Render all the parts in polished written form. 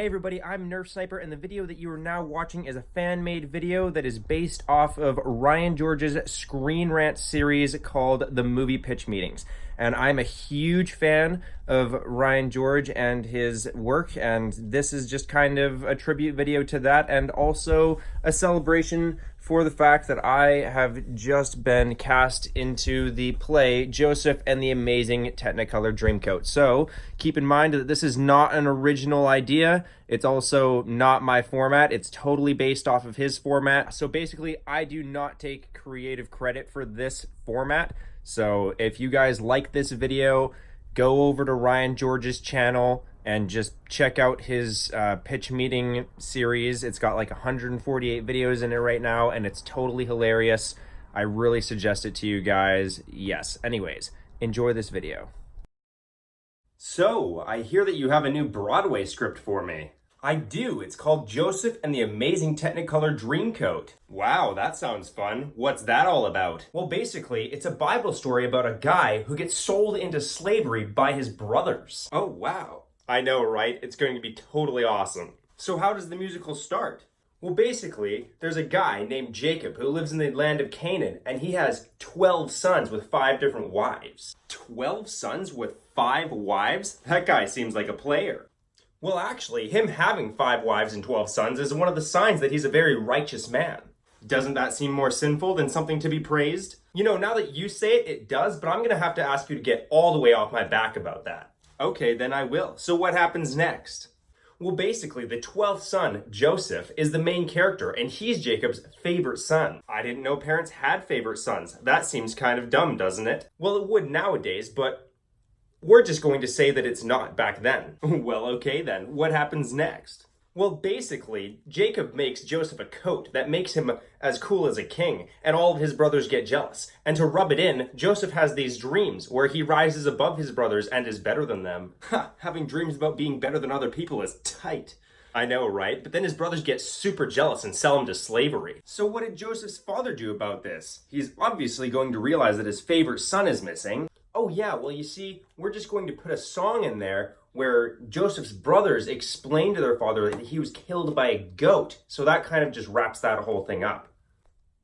Hey everybody, I'm Nerf Sniper, and the video that you are now watching is a fan-made video that is based off of Ryan George's Screen Rant series called The Movie Pitch Meetings. And I'm a huge fan of Ryan George and his work, and this is just kind of a tribute video to that, and also a celebration for the fact that I have just been cast into the play Joseph and the Amazing Technicolor Dream Coat. So keep in mind that this is not an original idea. It's also not my format. It's totally based off of his format. So basically, I do not take creative credit for this format. So if you guys like this video, go over to Ryan George's channel and just check out his pitch meeting series. It's got like 148 videos in it right now, and it's totally hilarious. I really suggest it to you guys. Yes, anyways, enjoy this video. So, I hear that you have a new Broadway script for me. I do. It's called Joseph and the Amazing Technicolor Dream Coat. Wow, that sounds fun. What's that all about? Well, basically, it's a Bible story about a guy who gets sold into slavery by his brothers. Oh, wow. I know, right? It's going to be totally awesome. So how does the musical start? Well, basically, there's a guy named Jacob who lives in the land of Canaan, and he has 12 sons with 5 different wives. 12 sons with 5 wives? That guy seems like a player. Well, actually, him having 5 wives and 12 sons is one of the signs that he's a very righteous man. Doesn't that seem more sinful than something to be praised? You know, now that you say it, it does, but I'm going to have to ask you to get all the way off my back about that. Okay, then I will. So what happens next? Well, basically, the 12th son, Joseph, is the main character, and he's Jacob's favorite son. I didn't know parents had favorite sons. That seems kind of dumb, doesn't it? Well, it would nowadays, but we're just going to say that it's not back then. Well, okay then. What happens next? Well, basically, Jacob makes Joseph a coat that makes him as cool as a king, and all of his brothers get jealous. And to rub it in, Joseph has these dreams where he rises above his brothers and is better than them. Ha! Having dreams about being better than other people is tight. I know, right? But then his brothers get super jealous and sell him to slavery. So what did Joseph's father do about this? He's obviously going to realize that his favorite son is missing. Oh yeah, well you see, we're just going to put a song in there where Joseph's brothers explain to their father that he was killed by a goat. So that kind of just wraps that whole thing up.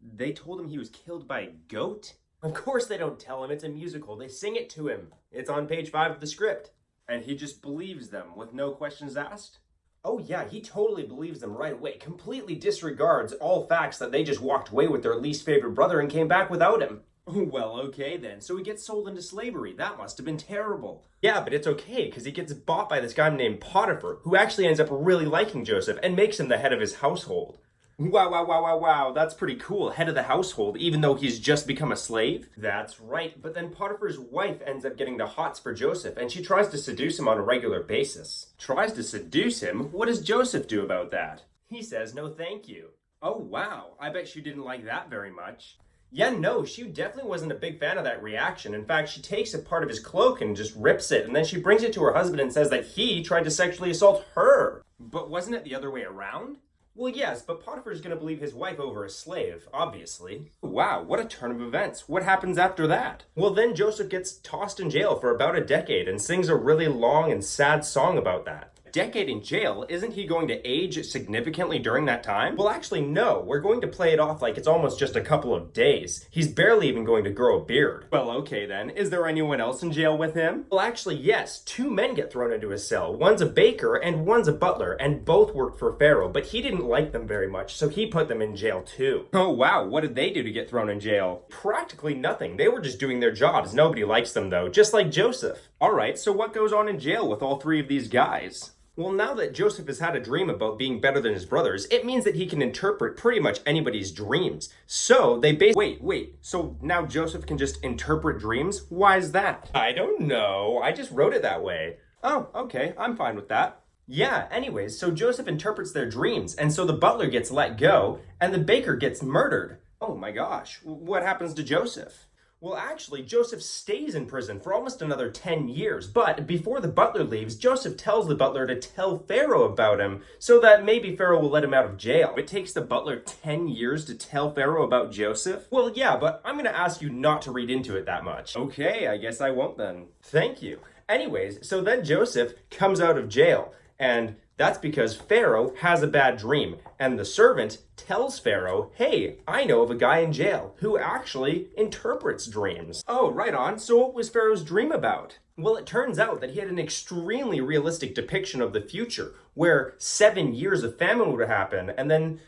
They told him he was killed by a goat? Of course they don't tell him, it's a musical. They sing it to him. It's on page 5 of the script. And he just believes them with no questions asked? Oh yeah, he totally believes them right away. Completely disregards all facts that they just walked away with their least favorite brother and came back without him. Well, okay then. So he gets sold into slavery. That must have been terrible. Yeah, but it's okay, because he gets bought by this guy named Potiphar, who actually ends up really liking Joseph and makes him the head of his household. Wow. That's pretty cool. Head of the household, even though he's just become a slave? That's right. But then Potiphar's wife ends up getting the hots for Joseph, and she tries to seduce him on a regular basis. Tries to seduce him? What does Joseph do about that? He says no thank you. Oh, wow. I bet she didn't like that very much. Yeah, no, she definitely wasn't a big fan of that reaction. In fact, she takes a part of his cloak and just rips it, and then she brings it to her husband and says that he tried to sexually assault her. But wasn't it the other way around? Well, yes, but Potiphar's gonna believe his wife over a slave, obviously. Wow, what a turn of events. What happens after that? Well, then Joseph gets tossed in jail for about a decade and sings a really long and sad song about that. Decade in jail? Isn't he going to age significantly during that time? Well, actually, no. We're going to play it off like it's almost just a couple of days. He's barely even going to grow a beard. Well, okay then. Is there anyone else in jail with him? Well, actually, yes. 2 men get thrown into his cell. One's a baker and one's a butler, and both worked for Pharaoh, but he didn't like them very much, so he put them in jail too. Oh, wow. What did they do to get thrown in jail? Practically nothing. They were just doing their jobs. Nobody likes them, though, just like Joseph. All right, so what goes on in jail with all 3 of these guys? Well, now that Joseph has had a dream about being better than his brothers, it means that he can interpret pretty much anybody's dreams. So they Wait, so now Joseph can just interpret dreams? Why is that? I don't know. I just wrote it that way. Oh, okay. I'm fine with that. Yeah, anyways, so Joseph interprets their dreams, and so the butler gets let go, and the baker gets murdered. Oh my gosh. What happens to Joseph? Well, actually, Joseph stays in prison for almost another 10 years, but before the butler leaves, Joseph tells the butler to tell Pharaoh about him so that maybe Pharaoh will let him out of jail. It takes the butler 10 years to tell Pharaoh about Joseph? Well, yeah, but I'm going to ask you not to read into it that much. Okay, I guess I won't then. Thank you. Anyways, so then Joseph comes out of jail, and That's because Pharaoh has a bad dream, and the servant tells Pharaoh, hey, I know of a guy in jail who actually interprets dreams. Oh, right on. So what was Pharaoh's dream about? Well, it turns out that he had an extremely realistic depiction of the future, where 7 years of famine would happen, and then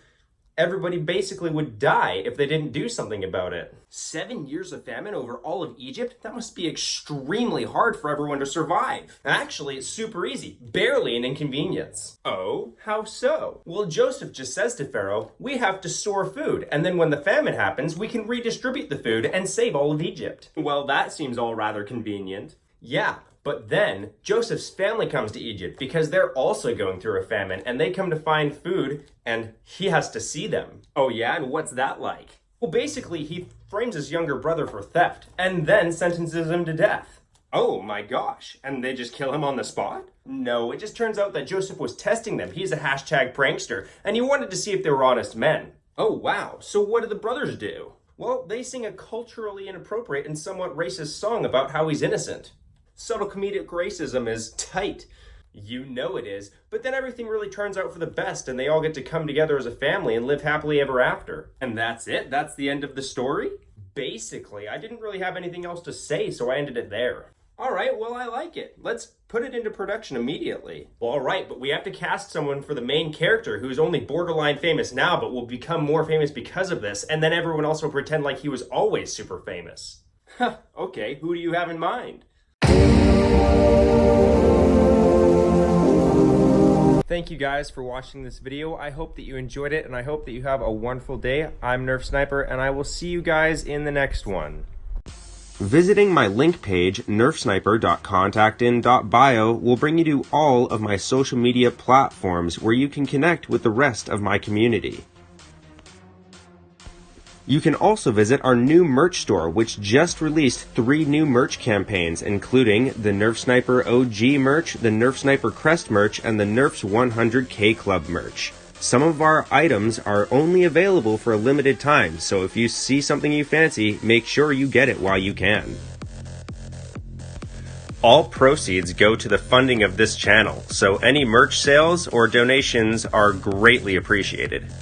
everybody basically would die if they didn't do something about it. 7 years of famine over all of Egypt? That must be extremely hard for everyone to survive. Actually, it's super easy. Barely an inconvenience. Oh, how so? Well, Joseph just says to Pharaoh, we have to store food, and then when the famine happens, we can redistribute the food and save all of Egypt. Well, that seems all rather convenient. Yeah. But then Joseph's family comes to Egypt because they're also going through a famine, and they come to find food and he has to see them. Oh yeah, and what's that like? Well, basically he frames his younger brother for theft and then sentences him to death. Oh my gosh, and they just kill him on the spot? No, it just turns out that Joseph was testing them. He's a hashtag prankster, and he wanted to see if they were honest men. Oh wow, so what did the brothers do? Well, they sing a culturally inappropriate and somewhat racist song about how he's innocent. Subtle comedic racism is tight. You know it is. But then everything really turns out for the best, and they all get to come together as a family and live happily ever after. And that's it? That's the end of the story? Basically, I didn't really have anything else to say, so I ended it there. Alright, well, I like it. Let's put it into production immediately. Well, alright, but we have to cast someone for the main character who's only borderline famous now, but will become more famous because of this, and then everyone else will pretend like he was always super famous. Huh, okay, who do you have in mind? Thank you guys for watching this video. I hope that you enjoyed it, and I hope that you have a wonderful day. I'm Nerf Sniper, and I will see you guys in the next one. Visiting my link page, nerfsniper.contactin.bio, will bring you to all of my social media platforms where you can connect with the rest of my community. You can also visit our new merch store, which just released 3 new merch campaigns, including the Nerf Sniper OG merch, the Nerf Sniper Crest merch, and the Nerf's 100K Club merch. Some of our items are only available for a limited time, so if you see something you fancy, make sure you get it while you can. All proceeds go to the funding of this channel, so any merch sales or donations are greatly appreciated.